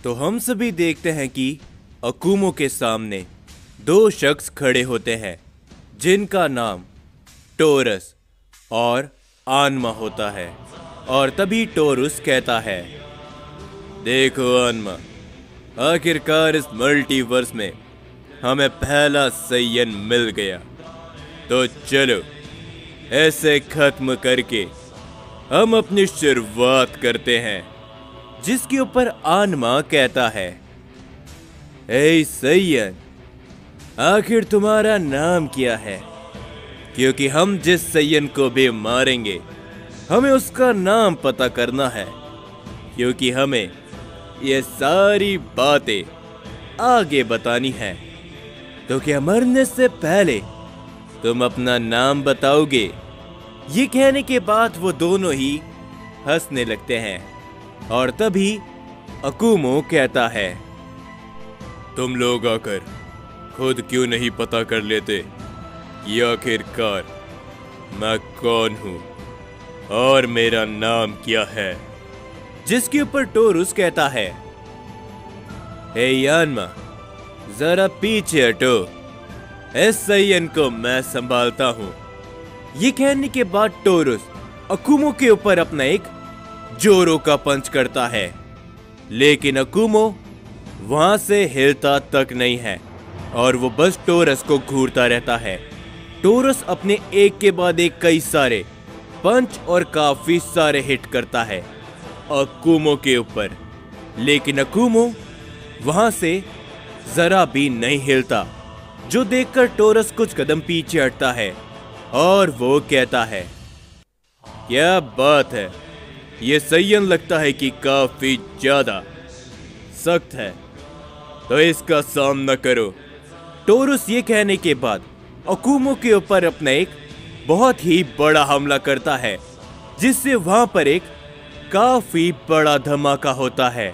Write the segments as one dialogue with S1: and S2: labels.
S1: तो हम सभी देखते हैं कि अकुमो के सामने दो शख्स खड़े होते हैं जिनका नाम टोरस और आनमा होता है। और तभी टोरस कहता है, देखो आनमा, आखिरकार इस मल्टीवर्स में हमें पहला सैयन मिल गया। तो चलो ऐसे खत्म करके हम अपनी शुरुआत करते हैं। जिसके ऊपर आनमा कहता है, ए सैयन, आखिर तुम्हारा नाम क्या है? क्योंकि हम जिस सैयन को भी मारेंगे हमें उसका नाम पता करना है, क्योंकि हमें ये सारी बातें आगे बतानी है। तो क्या मरने से पहले तुम अपना नाम बताओगे? ये कहने के बाद वो दोनों ही हंसने लगते हैं। और तभी अकुमो कहता है, तुम लोग आकर खुद क्यों नहीं पता कर लेते कि आखिरकार मैं कौन हूं और मेरा नाम क्या है? जिसके ऊपर टोरस कहता है, हे यानमा, जरा पीछे हटो, इस सैयन को मैं संभालता हूं। ये कहने के बाद टोरस अकुमो के ऊपर अपना एक जोरों का पंच करता है, लेकिन अकुमो वहां से हिलता तक नहीं है और वो बस टोरस को घूरता रहता है। टोरस अपने एक के बाद एक कई सारे पंच और काफी सारे हिट करता है अकुमो के ऊपर, लेकिन अकुमो वहां से जरा भी नहीं हिलता। जो देखकर टोरस कुछ कदम पीछे हटता है और वो कहता है, क्या बात है, ये सैयन लगता है कि काफी ज्यादा सख्त है, तो इसका सामना करो। टोरस ये कहने के बाद अकुमो के ऊपर अपना एक बहुत ही बड़ा हमला करता है, जिससे वहां पर एक काफी बड़ा धमाका होता है।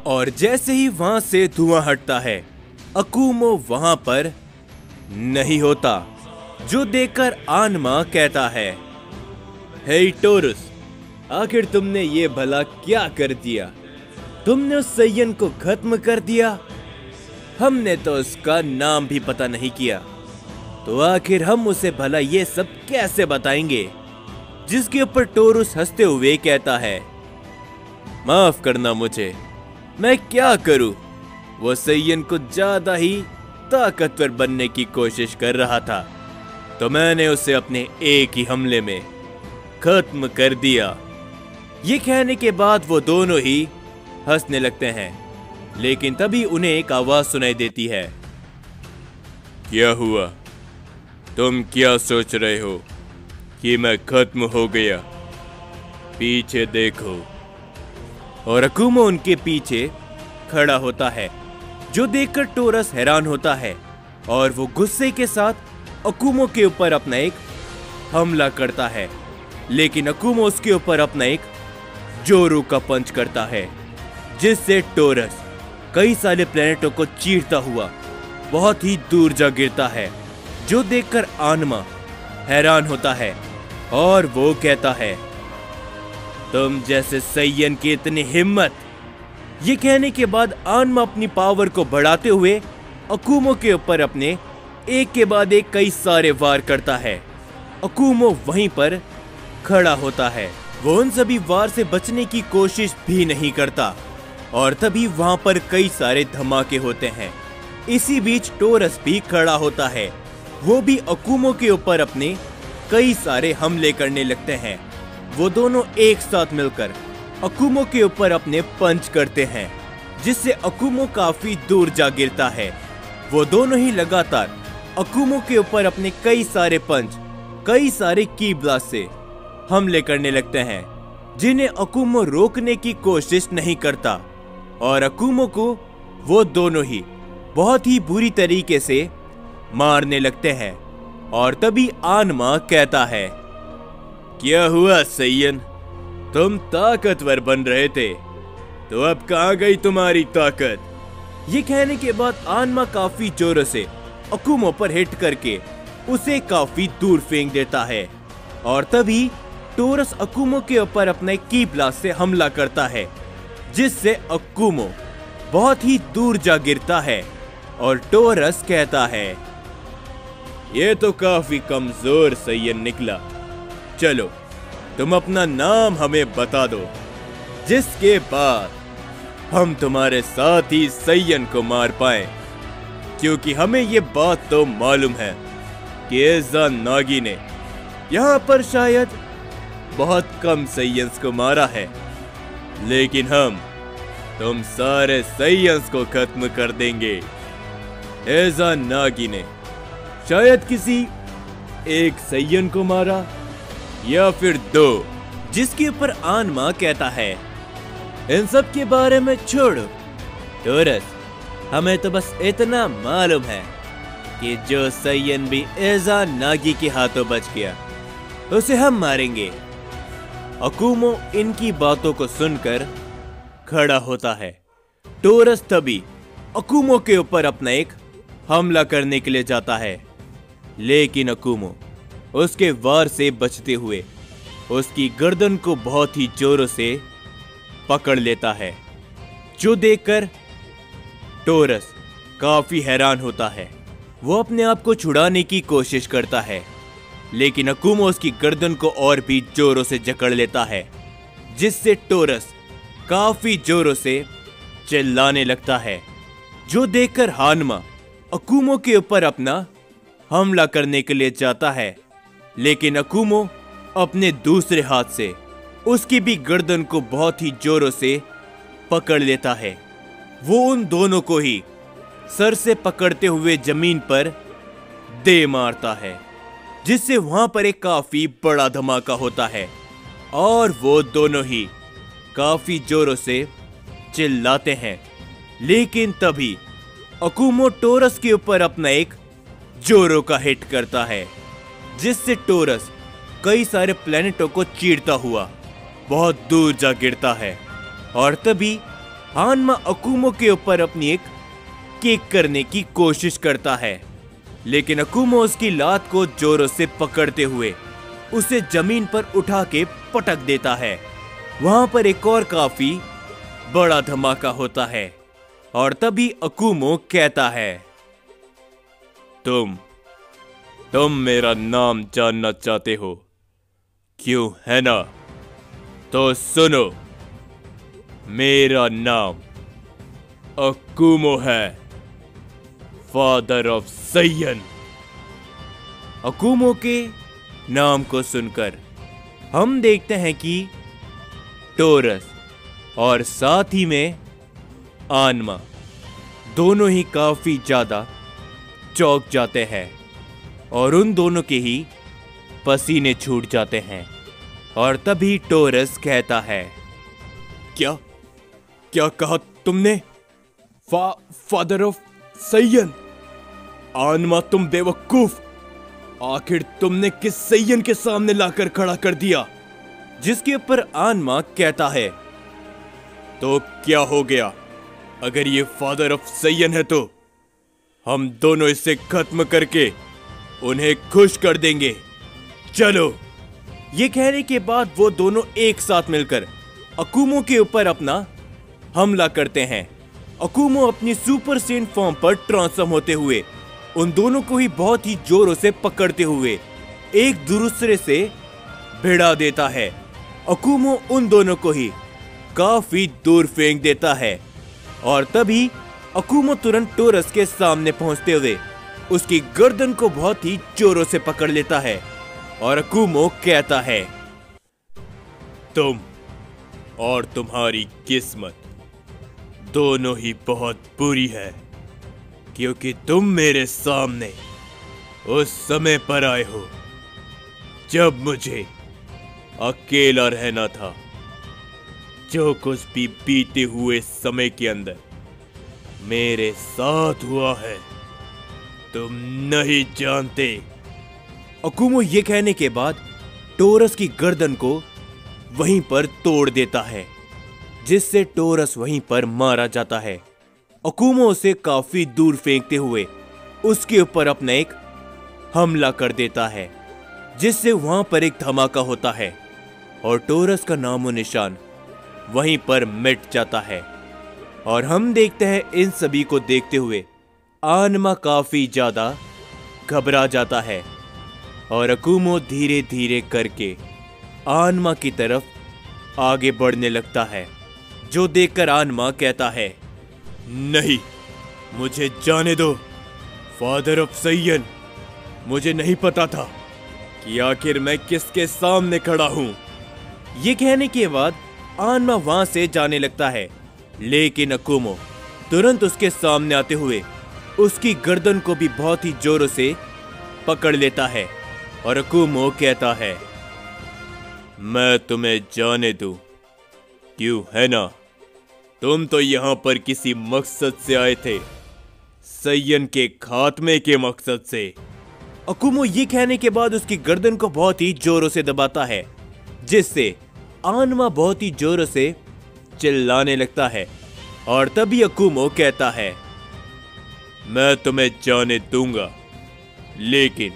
S1: और जैसे ही वहां से धुआं हटता है, अकुमो वहां पर नहीं होता। जो देखकर आनमा कहता है, हे टोरस, आखिर तुमने ये भला क्या कर दिया? तुमने उस सैयन को खत्म कर दिया। हमने तो उसका नाम भी पता नहीं किया, तो आखिर हम उसे भला ये सब कैसे बताएंगे? जिसके ऊपर टोरस हंसते हुए कहता है, माफ करना मुझे, मैं क्या करूं? वो सैयन को ज्यादा ही ताकतवर बनने की कोशिश कर रहा था, तो मैंने उसे अपने एक ही हमले में खत्म कर दिया। ये कहने के बाद वो दोनों ही हंसने लगते हैं, लेकिन तभी उन्हें एक आवाज सुनाई देती है, क्या हुआ? तुम क्या सोच रहे हो कि मैं खत्म हो गया? पीछे देखो। और अकुमो उनके पीछे खड़ा होता है। जो देखकर टोरस हैरान होता है और वो गुस्से के साथ अकुमो के ऊपर अपना एक हमला करता है, लेकिन अकुमो उसके ऊपर अपना एक जोरों का पंच करता है, जिससे टोरस कई सारे प्लेनेटों को चीरता हुआ बहुत ही दूर जा गिरता है। जो देखकर आनमा हैरान होता है और वो कहता है, तुम जैसे सैयन की इतनी हिम्मत? ये कहने के बाद आनमा अपनी पावर को बढ़ाते हुए अकुमो के ऊपर अपने एक के बाद एक कई सारे वार करता है। अकुमो वहीं पर खड़ा होता है। वो उन सभी वार से बचने की कोशिश भी नहीं करता और तभी वहां पर कई सारे धमाके होते हैं। इसी बीच टोरस भी खड़ा होता है। वो भी अकुमो के ऊपर अपने कई सारे हमले करने लगते हैं। वो दोनों एक साथ मिलकर अकुमो के ऊपर अपने पंच करते हैं, जिससे अकुमो काफी दूर जा गिरता है। वो दोनों ही लगातार अकुमो के ऊपर अपने कई सारे पंच, कई सारे की ब्लास्ट से हमले करने लगते हैं, जिन्हें अकुमो रोकने की कोशिश नहीं करता। और अकुमो को वो दोनों ही बहुत ही बुरी तरीके से मारने लगते हैं। और तभी आनमा कहता है, क्या हुआ सैयन? तुम ताकतवर बन रहे थे, तो अब कहां गई तुम्हारी ताकत? ये कहने के बाद आनमा काफी जोरों से अकुमो पर हिट करके उसे काफी दूर फेंक देता है। और तभी टोरस अकुमो के ऊपर अपने की ब्लास्ट से हमला करता है, जिससे अकुमो बहुत ही दूर जा गिरता है और टोरस कहता है, ये तो काफी कमजोर सैयन निकला। चलो तुम अपना नाम हमें बता दो, जिसके बाद हम तुम्हारे साथ ही सैयन को मार पाए, क्योंकि हमें ये बात तो मालूम है कि एजा नागी ने यहाँ पर शायद बहुत कम सैयन्स को मारा है, लेकिन हम तुम सारे सैयन्स को खत्म कर देंगे। एजा नागी ने शायद किसी एक सैयन को मारा या फिर दो, जिसके ऊपर आनमा कहता है, इन सब के बारे में छोड़ो टोरस, हमें तो बस इतना मालूम है कि जो सैयन भी एजा नागी के हाथों बच गया उसे हम मारेंगे। अकुमो इनकी बातों को सुनकर खड़ा होता है। टोरस तभी अकुमो के ऊपर अपना एक हमला करने के लिए जाता है, लेकिन अकुमो उसके वार से बचते हुए उसकी गर्दन को बहुत ही जोरों से पकड़ लेता है, जो देखकर टोरस काफी हैरान होता है। वो अपने आप को छुड़ाने की कोशिश करता है, लेकिन अकुमो उसकी गर्दन को और भी जोरों से जकड़ लेता है, जिससे टोरस काफी जोरों से चिल्लाने लगता है, जो देखकर हानमा अकुमो के ऊपर अपना हमला करने के लिए जाता है, लेकिन अकुमो अपने दूसरे हाथ से उसकी भी गर्दन को बहुत ही जोरों से पकड़ लेता है। वो उन दोनों को ही सर से पकड़ते हुए जमीन पर दे मारता है, जिससे वहां पर एक काफी बड़ा धमाका होता है और वो दोनों ही काफी जोरों से चिल्लाते हैं। लेकिन तभी अकुमो टोरस के ऊपर अपना एक जोरों का हिट करता है, जिससे टोरस कई सारे प्लेनेटों को चीरता हुआ बहुत दूर जा गिरता है। और तभी हानमा अकुमो के ऊपर अपनी एक किक करने की कोशिश करता है, लेकिन अकुमो उसकी लात को जोरों से पकड़ते हुए उसे जमीन पर उठा के पटक देता है। वहां पर एक और काफी बड़ा धमाका होता है और तभी अकुमो कहता है, तुम मेरा नाम जानना चाहते हो, क्यों है ना? तो सुनो, मेरा नाम अकुमो है, फादर ऑफ सैयन। अकुमो के नाम को सुनकर हम देखते हैं कि टोरस और साथ ही में आनमा दोनों ही काफी ज्यादा चौंक जाते हैं और उन दोनों के ही पसीने छूट जाते हैं। और तभी टोरस कहता है, क्या कहा तुमने? Father of Saiyan? आनमा तुम बेवकूफ, आखिर तुमने किस सैयन के सामने लाकर खड़ा कर दिया? जिसके ऊपर आनमा कहता है, तो क्या हो गया, अगर ये फादर ऑफ सैयन है तो हम दोनों इसे खत्म करके उन्हें खुश कर देंगे, चलो। ये कहने के बाद वो दोनों एक साथ मिलकर अकुमो के ऊपर अपना हमला करते हैं। अकुमो अपनी सुपर सेंट फॉर्म पर ट्रांसफॉर्म होते हुए उन दोनों को ही बहुत ही जोरों से पकड़ते हुए एक दूसरे से भिड़ा देता है। अकुमो उन दोनों को ही काफी दूर फेंक देता है और तभी अकुमो तुरंत टोरस के सामने पहुंचते हुए उसकी गर्दन को बहुत ही जोरों से पकड़ लेता है और अकुमो कहता है, तुम और तुम्हारी किस्मत दोनों ही बहुत बुरी है, क्योंकि तुम मेरे सामने उस समय पर आए हो जब मुझे अकेला रहना था। जो कुछ भी बीते हुए समय के अंदर मेरे साथ हुआ है तुम नहीं जानते। अकुमो ये कहने के बाद टोरस की गर्दन को वहीं पर तोड़ देता है, जिससे टोरस वहीं पर मारा जाता है। अकुमो उसे काफी दूर फेंकते हुए उसके ऊपर अपना एक हमला कर देता है, जिससे वहां पर एक धमाका होता है और टोरस का नामो निशान वहीं पर मिट जाता है। और हम देखते हैं इन सभी को देखते हुए आनमा काफी ज्यादा घबरा जाता है और अकुमो धीरे धीरे करके आनमा की तरफ आगे बढ़ने लगता है, जो देखकर आनमा कहता है, नहीं, मुझे जाने दो फादर ऑफ सैयन। मुझे नहीं पता था कि आखिर मैं किसके सामने खड़ा हूं। ये कहने के बाद आनमा वहां से जाने लगता है, लेकिन अकुमो तुरंत उसके सामने आते हुए उसकी गर्दन को भी बहुत ही जोरों से पकड़ लेता है और अकुमो कहता है, मैं तुम्हें जाने दूं, क्यों है ना? तुम तो यहां पर किसी मकसद से आए थे, सैयन के खात्मे के मकसद से। अकुमो ये कहने के बाद उसकी गर्दन को बहुत ही जोरों से दबाता है, जिससे आनमा बहुत ही जोरों से चिल्लाने लगता है और तभी अकुमो कहता है, मैं तुम्हें जाने दूंगा, लेकिन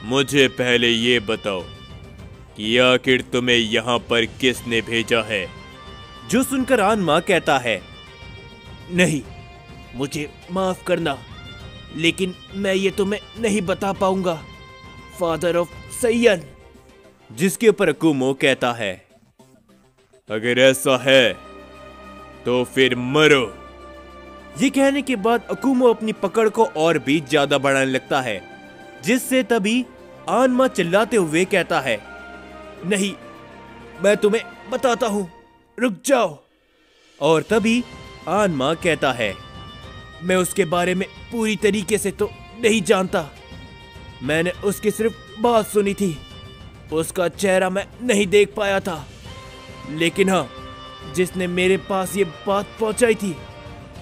S1: मुझे पहले ये बताओ कि आखिर तुम्हें यहां पर किसने भेजा है? जो सुनकर आनमा कहता है, नहीं, मुझे माफ करना, लेकिन मैं ये तुम्हें नहीं बता पाऊंगा फादर ऑफ सैयन। जिसके ऊपर अकुमो कहता है, अगर ऐसा है तो फिर मरो। ये कहने के बाद अकुमो अपनी पकड़ को और भी ज्यादा बढ़ाने लगता है, जिससे तभी आनमा चिल्लाते हुए कहता है, नहीं, मैं तुम्हें बताता हूं, रुक जाओ। और तभी आनमा कहता है, मैं उसके बारे में पूरी तरीके से तो नहीं जानता, मैंने उसकी सिर्फ बात सुनी थी, उसका चेहरा मैं नहीं देख पाया था, लेकिन हाँ, जिसने मेरे पास ये बात पहुंचाई थी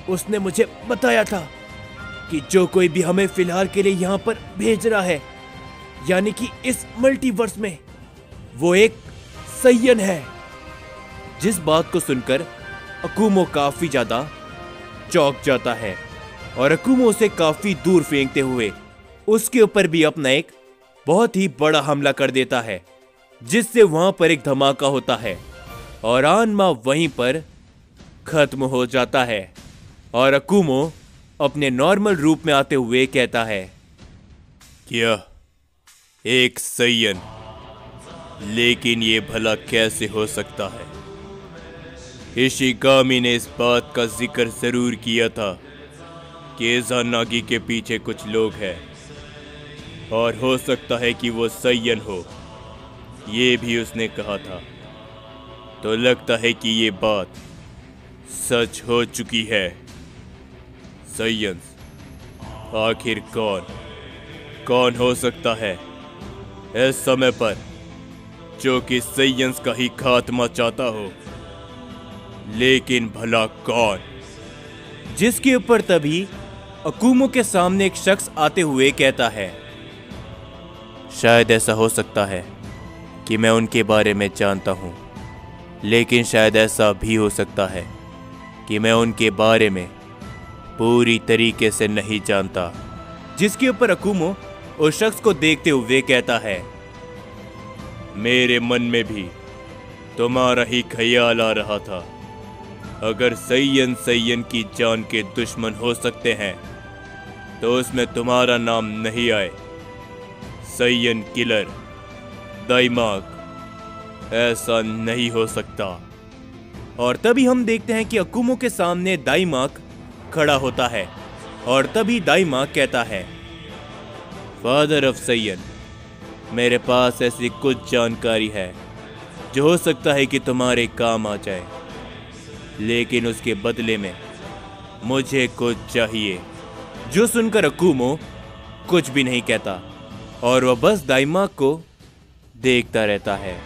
S1: उसने मुझे बताया था कि जो कोई भी हमें फिलहाल के लिए यहाँ पर भेज रहा है, यानी कि इस मल्टीवर्स में, वो एक सैयन है। जिस बात को सुनकर अकुमो काफी ज्यादा चौंक जाता है और अकुमो उसे काफी दूर फेंकते हुए उसके ऊपर भी अपना एक बहुत ही बड़ा हमला कर देता है, जिससे वहां पर एक धमाका होता है और आनमा वहीं पर खत्म हो जाता है और अकुमो अपने नॉर्मल रूप में आते हुए कहता है, क्या एक सैयन? लेकिन ये भला कैसे हो सकता है? इशिगामी ने इस बात का जिक्र जरूर किया था कि इज़ानागी के पीछे कुछ लोग हैं और हो सकता है कि वो सैयन हो, ये भी उसने कहा था। तो लगता है कि ये बात सच हो चुकी है। सैयन्स, आखिर कौन हो सकता है इस समय पर जो कि सैयन्स का ही खात्मा चाहता हो? लेकिन भला कौन? जिसके ऊपर तभी अकुमो के सामने एक शख्स आते हुए कहता है, शायद ऐसा हो सकता है कि मैं उनके बारे में जानता हूं, लेकिन शायद ऐसा भी हो सकता है कि मैं उनके बारे में पूरी तरीके से नहीं जानता। जिसके ऊपर अकुमो उस शख्स को देखते हुए कहता है, मेरे मन में भी तुम्हारा ही ख्याल आ रहा था। अगर सैयन की जान के दुश्मन हो सकते हैं तो उसमें तुम्हारा नाम नहीं आए। सैयन किलर, दाइमाक, ऐसा नहीं हो सकता। और तभी हम देखते हैं कि अकुमो के सामने दाइमाक खड़ा होता है और तभी दाइमाक कहता है, फादर ऑफ सैयन, मेरे पास ऐसी कुछ जानकारी है जो हो सकता है कि तुम्हारे काम आ जाए, लेकिन उसके बदले में मुझे कुछ चाहिए। जो सुनकर अकुमो कुछ भी नहीं कहता और वह बस दाइमाक को देखता रहता है।